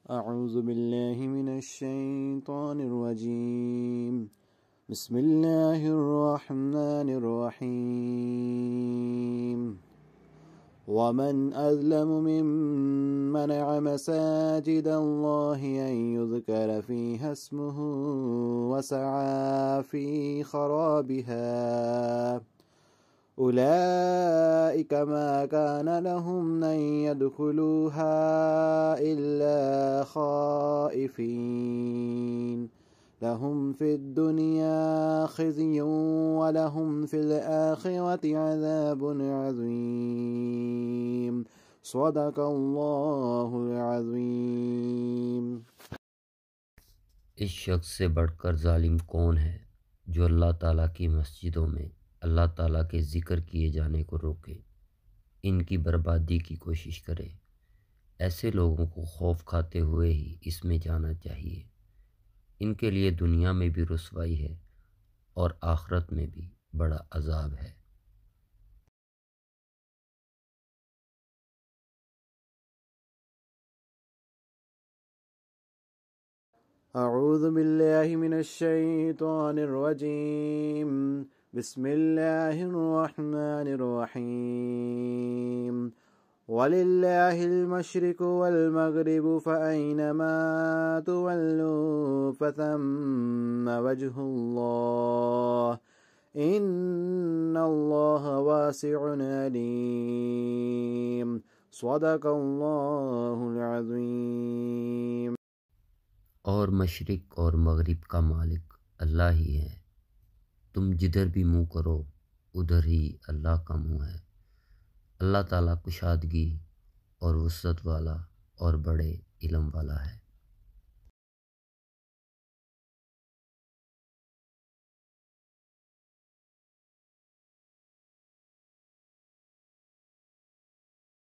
अऊज़ु बिल्लाहि मिनश्शैतानिर्रजीम बिस्मिल्लाहिर्रहमानिर्रहीम वमन अज़लमु मिम्मन मनअ मसाजिदल्लाहि अन युज़करा फ़ीहा इस्मुहु वसअ फ़ी ख़राबिहा उलाइका मा कान लहुम अन यदखुलूहा इल्ला ख़ाइफ़ीन लहुम फ़िद्दुनिया ख़िज़्युन व लहुम फ़िल आख़िरति अज़ाबुन अज़ीम सदक़ल्लाहुल अज़ीम। इस शख्स से बढ़कर जालिम कौन है जो अल्लाह ताला की मस्जिदों में अल्लाह ताला के ज़िक्र किए जाने को रोके, इनकी बर्बादी की कोशिश करे। ऐसे लोगों को खौफ खाते हुए ही इसमें जाना चाहिए। इनके लिए दुनिया में भी रुसवाई है और आखिरत में भी बड़ा अजाब है। अऊज़ु बिल्लाहि मिनश्शैतानिर्रजीम बिस्मिल्लाहिर्रहमानिर्रहीम वलिल्लाहिल मशरिक़ु वल मग़रिबु फ़अय्नमा तुवल्लू फ़थम्मा वजहुल्लाह इन्नल्लाह वासिउन अलीम सदक़ल्लाहुल अज़ीम। और मशरिक़ और मग़रिब का मालिक अल्लाह ही है। तुम जिधर भी मुँह करो उधर ही अल्लाह का मुँह है। अल्लाह ताला कुशादगी और वुसअत वाला और बड़े इल्म वाला है।